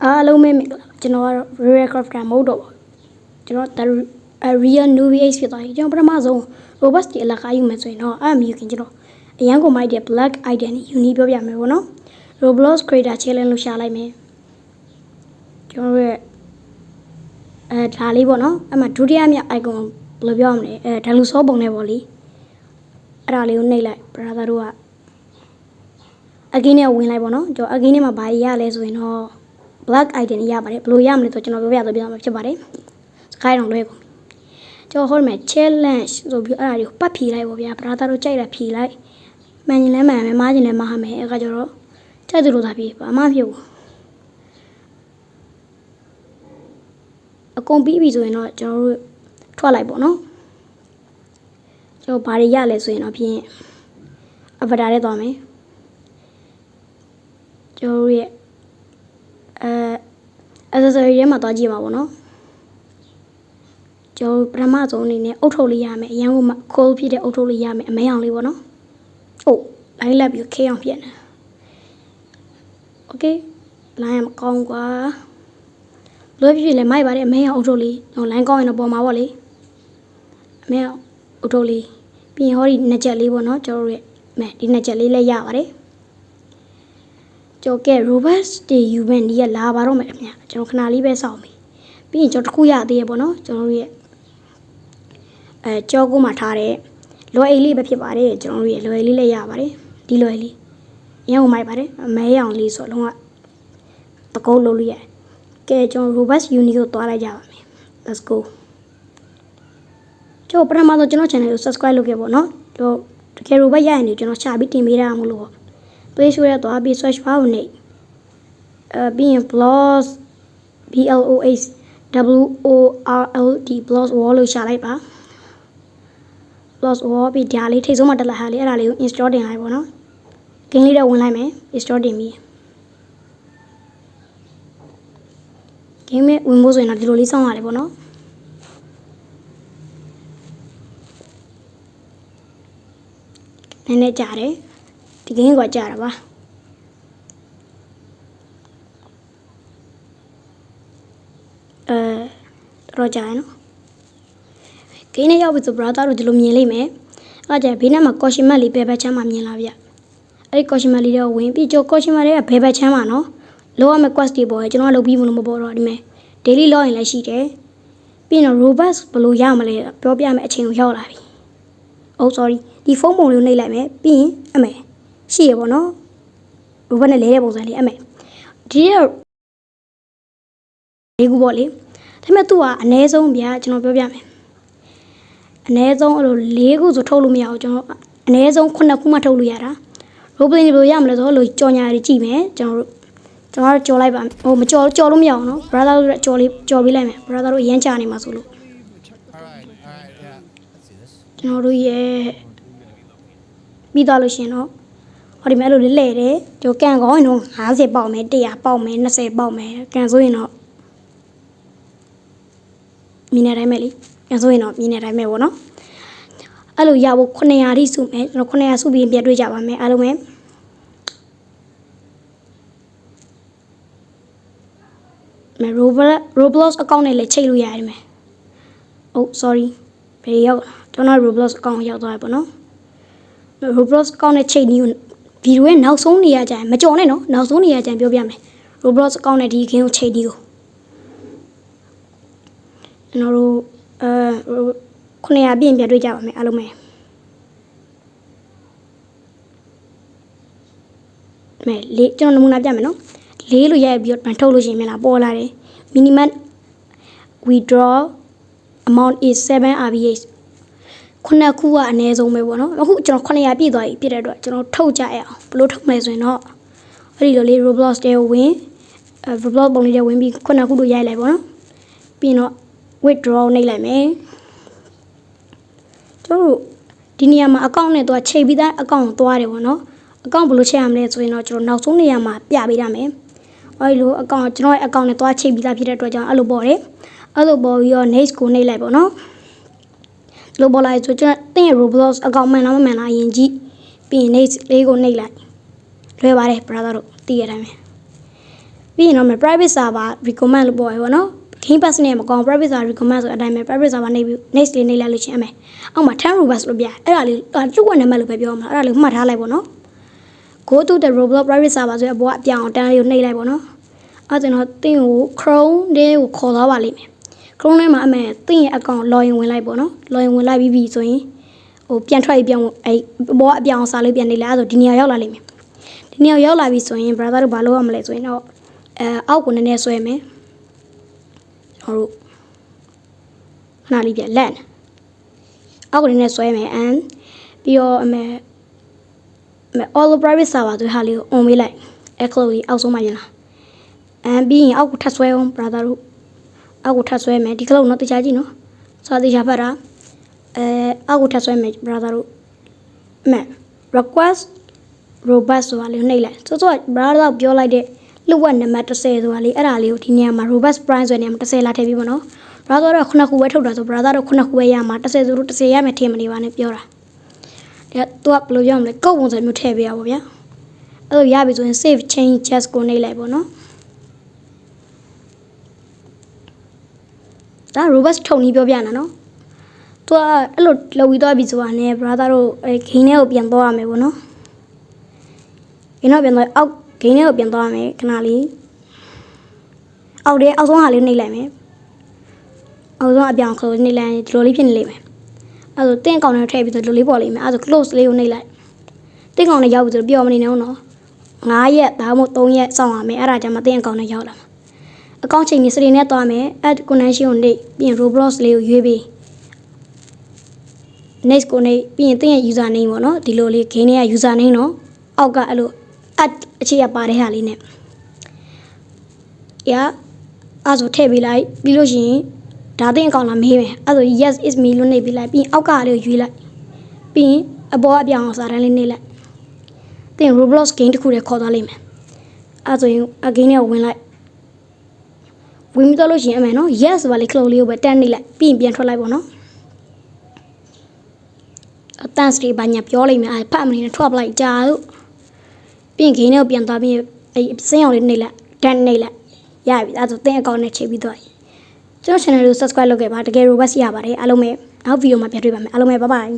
အားလုံးပဲမင်္ဂလာကျွန်တော်ကတော့ Real Crafter မဟုတ်တော့ပါကျွန်တော် Real Newbie Ace ဖြစ်သွားပြီကျွန်တော်ပထမဆုံး Robust အလကားယူမယ်ဆိုရင်တော့အဲ့မယူခင်ကျွန်တော်အရန်ကိုမိုက်တဲ့ Black Item နဲ့ Uni ပြောပြမယ်ပေါ့နော် Roblox Creator Challenge လို့ရှာလိုက်မယ်ကျွန်တော်ရဲ့ဒါလေးပေါ့နော်အဲ့မှာဒုတိယမြောက် icon ဘယ်လိုပြောရမလဲဒါလူစောပုံနဲ့ပေါ့လေအဲ့ဒါလေးကိုနှိပ်လိုက် brother တို့ကအကင်းနဲ့ဝင်လိုက်ပေါ့နော်ကျွန်တော်အကင်းနဲ့မှာဘာရလဲဆိုရင်တော့ black item ရပါတယ်ဘယ်လိုရမလဲဆိုကျွန်တော်ပြောပြမှာဖြစ်ပါတယ်စကိုင်းအောင်လွဲကုန်ကျွန်တော်ဟိုမှာ challenge ဆိုပြီးအဲ့ဒါတွေကိုပတ်ဖြီလိုက်ပေါ့ဗျာ brother တို့ကြိုက်တာဖြီလိုက်မှန်ရင်လည်းမှန်မယ်မားရင်လည်းမားမယ်အဲ့ကကျတော့ကြိုက်သူတို့သာဖြီဘာမှဖြစ်ဘူးအကုန်ပြီးပြီဆိုရင်တော့ကျွန်တော်တို့ထွက်လိုက်ပေါ့နော်ကျွန်တော်ဘာတွေရလဲဆိုရင်တော့ဖြင့် avatar ထဲသွားမယ်ကျွန်တော်ရဲ့accessory ထဲမှာသွားကြည့်ပါပေါ့နော်ကျွန်တော်ပထမဆုံးအနေနဲ့အုတ်ထုတ်လေးရမယ်အရန်ကိုခိုးဖြစ်တဲ့အုတ်ထုတ်လေးရမယ်အမဲအောင်လေးပေါ့နော်ဟုတ်လိုင်းလက်ပြီးခေးအောင်ပြင်တယ်โอเคလိုင်းမကောင်းကွာလွယ်ဖြစ်လေမိုက်ပါတယ်အမဲအောင်အုတ်ထုတ်လေးဟိုလိုင်းကောင်းရင်တော့ပေါ်မှာပေါ့လေအမဲအောင်အုတ်ထုတ်လေးပြီးရင်ဟောဒီနှစ်ချက်လေးပေါ့နော်ကျွန်တော်ရဲ့မဲဒီနှစ်ချက်လေးလည်းရပါတယ်ကျော်ကဲ robust တွေယူမယ်ဒီကလာပါတော့မယ်ခင်ဗျာကျွန်တော်ခဏလေးပဲစောင့်ပြီပြီးရင်ကျွန်တော်တစ်ခုရသေးရပေါ့နော်ကျွန်တော်တို့ရဲ့ကြောကိုမှထားတဲ့လွယ်အိတ်လေးပဲဖြစ်ပါတယ်ကျွန်တော်တို့ရဲ့လွယ်အိတ်လေးလည်းရပါတယ်ဒီလွယ်လေးရအောင်မိုက်ပါတယ်အမဲရောင်လေးဆိုလုံးဝတကုတ်လုံးလေးရတယ်ကဲကျွန်တော် robust uni ကိုသွားလိုက်ကြပါမယ် let's go ကျွန်တော်ပထမဆုံးကျွန်တော် channel ကို subscribe လုပ်ခဲ့ပေါ့နော်ကျွန်တော်တကယ် robust ရရင်ကျွန်တော်ချပြီးတင်ပေးတာမလို့ပေါ့ Play Store ရသွားပြီး search bar ကိုနှိပ်ပြီးရင် blogs BLOS blogs wall လို့ရှာလိုက်ပါ blogs wall ပြီးဒါလေးထိတ်ဆုံးမှတက်လာဟာလေးအဲ့ဒါလေးကို install တင်လိုက်ပေါ့နော် game လေးတော့ဝင်လိုက်မယ် install တင်ပြီး game ဝင်ဖို့ဆိုရင်တော့ဒီလိုလေးစောင့်ရတယ်ပေါ့နော်နည်းနည်းကြာတယ်ဒီ game ကကြာတာပါတော့ကြာရနော်ဂိမ်းနဲ့ရောက်ပြီဆို brother တို့ဒီလိုမြင်လိမ့်မယ်အဲ့ဒါဘေးနားမှာ caution mark လေးဘယ်ဘက်ချမ်းမှာမြင်လာဗျအဲ့ဒီ caution mark လေးတော့ဝင်ပြီးကျော် caution mark လေးကဘယ်ဘက်ချမ်းမှာနော်လောရမယ့် quest တွေပေါ်ကျွန်တော်လုပ်ပြီးမလို့မပေါ်တော့ဒီမဲ့ daily log ရင်လည်းရှိတယ်ပြီးတော့ robust ဘယ်လိုရမလဲပြောပြမယ်အချိန်ကိုရောက်လာပြီ oh sorry ဒီဖုန်းပုံလေးကိုနှိပ်လိုက်မယ်ပြီးရင်အမေရှိရပေါ့နော် robust နဲ့လဲတဲ့ပုံစံလေးအမေဒီလေးခုပေါ့လေဒါပေမဲ့သူကအနည်းဆုံးဗျာကျွန်တော်ပြောပြမယ်အနည်းဆုံးအဲ့လို၄ခုဆိုထုတ်လို့မရဘူးကျွန်တော်အနည်းဆုံး9ခုမှထုတ်လို့ရတာ roleplay ဘယ်လိုရမလဲဆိုတော့လို့ကြော်ညာတွေကြည့်မယ်ကျွန်တော်ကြော်လိုက်ပါဟိုမကြော်လို့မရအောင်နော် brother တို့ကြော်လေးကြော်ပေးလိုက်မယ် brother တို့အရင်ကြာနေမှာဆိုလို့ကျွန်တော်တို့ရဲ့ပြီးသွားလို့ရှင်တော့ဟောဒီမဲ့အဲ့လိုလေးလဲတယ်ကျွန်တော်ကန်ကောင်းရင်တော့50ပေါက်မယ်100ပေါက်မယ်20ပေါက်မယ်ကန်ဆိုရင်တော့မီနေတိုင်းမဲ့လေပြန်ဆိုရင်တော့မီနေတိုင်းမဲ့ပေါ့နော်အဲ့လိုရဖို့900တိစုမယ်ကျွန်တော်900စုပြီးပြန်တွေ့ကြပါမယ်အားလုံးပဲမ Roblox account နဲ့လည်းချိန်လို့ရတယ်မယ်ဟုတ် sorry ဘယ်ရောက်ကျွန်တော် Roblox account ရောက်သွားပြီပေါ့နော် Roblox account နဲ့ချိန်ဒီဗီဒီယိုရဲ့နောက်ဆုံးနေရာကျရင်မကြော်နဲ့နော်နောက်ဆုံးနေရာကျရင်ပြောပြမယ် Roblox account နဲ့ဒီ game ကိုချိန်ဒီကိုကျွန်တော်တို့900ပြည့်ပြန်တွေ့ကြပါမယ်အားလုံးပဲမဲလေးကျွန်တော်နမူနာပြမယ်နော်လေးလို့ရိုက်ပြီးတော့ထုတ်လို့ရှိရင်မြန်လာပေါ်လာတယ် minimum withdraw amount is 7 RBH ခုကအနည်းဆုံးပဲပေါ့နော်အခုကျွန်တော်900ပြည့်သွားပြီပြည့်တဲ့အတွက်ကျွန်တော်ထုတ်ကြရအောင်ဘယ်လိုထုတ်မလဲဆိုရင်တော့အဲ့ဒီလိုလေး Roblox တဲကိုဝင်Roblox ပုံလေးတွေဝင်ပြီးခုတို့ရိုက်လိုက်ပေါ့နော်ပြီးတော့withdraw နှိပ်လိုက်မယ်ကျွန်တော်တို့ဒီနေရာမှာ account နဲ့တော့ချိန်ပြီးသား account ကိုသွားတယ်ပေါ့နော် account ဘယ်လိုချိန်ရမလဲဆိုရင်တော့ကျွန်တော်နောက်ဆုံးနေရာမှာပြပေးရမယ်အဲဒီလို account ကျွန်တော်ရဲ့ account နဲ့သွားချိန်ပြီးသားဖြစ်တဲ့အတွက်ကြောင့်အဲ့လိုပေါ်တယ်အဲ့လိုပေါ်ပြီးတော့ next ကိုနှိပ်လိုက်ပေါ့နော်လိုပေါ်လိုက်ဆိုကျွန်တော်တင်းရဲ့ Roblox account မှန်လားမမှန်လားယင်ကြည့်ပြီးရင် next လေးကိုနှိပ်လိုက်လွယ်ပါတယ် brother တို့သိရတိုင်းပဲ ပြီးရင်တော့မယ် private server recommend လို့ပေါ်ရပါတော့ game pass နဲ့မကောင်း private server recommend ဆိုအတိုင်းပဲ private server နေပြီး next လေးနေလိုက်လို့ချင်းအမယ်အောက်မှာ10 robux လို့ပြအဲ့ဒါလေးလှုပ်ဝက်နံပါတ်လို့ပဲပြောမှာအဲ့ဒါလေးမှတ်ထားလိုက်ပေါ့နော် go to the roblox private server ဆိုတဲ့အပေါ်ကအပြောင်းတန်းလေးကိုနှိပ်လိုက်ပေါ့နော်အဲ့ဒါတော့တင်းကို chrome လေးကိုခေါ်သွားပါလိမ့်မယ် chrome ထဲမှာအမယ်တင်းရဲ့ account login ဝင်လိုက်ပေါ့နော် login ဝင်လိုက်ပြီးဆိုရင်ဟိုပြန်ထွက်ပြီးပြောင်းအဲ့ဘောအပြောင်းစာလေးပြန်နေလိုက်အဲ့ဒါဆိုဒီနေရာရောက်လာလိမ့်မယ်ဒီနေရာရောက်လာပြီဆိုရင် brother တို့ဘာလုပ်ရမလဲဆိုရင်တော့အောက်ကိုနည်းနည်းဆွဲမယ်ကျွန်တော်တို့ခဏလေးပြန်လက်အောက်ကိုနည်းနည်းဆွဲမယ် and ပြီးတော့အမေ all private server ဆိုဟာလေးကို on ပေးလိုက် close လေးအောက်ဆုံးမှပြန်လာ and ပြီးရင်အောက်ကိုထပ်ဆွဲအောင် brother တို့အောက်ကိုထပ်ဆွဲမယ်ဒီ close နော်တခြားကြည့်နော်စာတခြားဖတ်တာအောက်ကိုထပ်ဆွဲမယ် brother တို့အမေ request robust ဆိုတာလေးနှိပ်လိုက်စောစော brother ပြောလိုက်တဲ့လှုပ်ဝက်နံပါတ်30ဆိုတာလေးအဲ့ဒါလေးကိုဒီနေရာမှာ robust price ဆိုတဲ့နေရာမှာ30လာထည့်ပြီးပေါ့နော် brother တော့ခုနှစ်ခုပဲထုတ်တာဆို brother တော့ခုနှစ်ခုပဲရမှာ30ဆိုလို့30ရမယ်ထင်မနေပါနဲ့ပြောတာဒါတော့ဘယ်လိုပြောမလဲကုတ်ပုံစံမျိုးထည့်ပေးရပါဗျာအဲ့လိုရပြီဆိုရင် save change just ကိုနှိပ်လိုက်ပေါ့နော်ဒါ robust ထုတ်နည်းပြောပြနေတာနော်သူကအဲ့လိုလှုပ်ပြီးသွားပြီဆိုတာနဲ့ brother တို့ဂိမ်းထဲကိုပြန်သွားရမယ်ပေါ့နော်ဂိမ်းတော့ပြန်သွားအောက်ဂိမ်းထဲကိုပြန်သွားရမယ်ခဏလေးအောက်ဆုံးဟာလေးနှိပ်လိုက်မယ်အောက်ဆုံးအပြောင် close နှိပ်လိုက်ဒီလိုလေးဖြစ်နေလိမ့်မယ်အဲ့ဒါတင်းကောင်နဲ့ထည့်ပြီးဆိုဒီလိုလေးပေါ်လိမ့်မယ်အဲ့ဒါ close လေးကိုနှိပ်လိုက်တင်းကောင်နဲ့ရောက်ပြီဆိုပြောမနေနဲ့နော်9ရက်ဒါမှမဟုတ်3ရက်စောင့်ရမယ်အဲ့ဒါကြမှာတင်းကောင်နဲ့ရောက်လာမှာအကောင့်ချိန်ကြီးစတင်နဲ့သွားမယ် add connection ကိုနှိပ်ပြီးရင် roblox လေးကိုရွေးပြီး next ကိုနှိပ်ပြီးရင်တင်းရဲ့ user name ပေါ့နော်ဒီလိုလေး game ထဲက user name နော်အောက်ကအဲ့လို add အခြေရပါတဲ့ဟာလေးနဲ့အဲ့ဆိုထည့်ပေးလိုက်ပြီးလို့ရှိရင်ဒါသိအကောင့်လာမေးမယ်အဲ့ဆို yes is me လို့နှိပ်ပေးလိုက်ပြီးအောက်ကလေးကိုရွေးလိုက်ပြီးရင်အပေါ်အပြောင်စာတန်းလေးနှိပ်လိုက်တင် Roblox game တစ်ခုတည်းခေါ်သွားလိမ့်မယ်အဲ့ဆိုရင်အ game နဲ့ဝင်လိုက်ဝင်ပြီးတော့လို့ရှိရင်အမှန်နော် yes ဆိုပါလေ close လေးကိုပဲတန်းနှိပ်လိုက်ပြီးရင်ပြန်ထွက်လိုက်ပေါ့နော်အတန်းစတီဘာညာပြောလိုက်မယ်အဲ့ဖတ်မနေနဲ့ထွက်လိုက်ကြာလို့ပြီးရင် game နဲ့ပြန်သွားပြီးအဲ့စင်းအောင်လေးနှိပ်လိုက်တန်းနှိပ်လိုက်ရပြီအဲ့ဆိုတင်အကောင့်နဲ့ချိန်ပြီးသွားပြီကျွန်တော် channel ကို subscribe လုပ်ခဲ့ပါတကယ် robust ရပါတယ်အားလုံးပဲနောက်ဗီဒီယိုမှာပြန်တွေ့ပါမယ်အားလုံးပဲ bye bye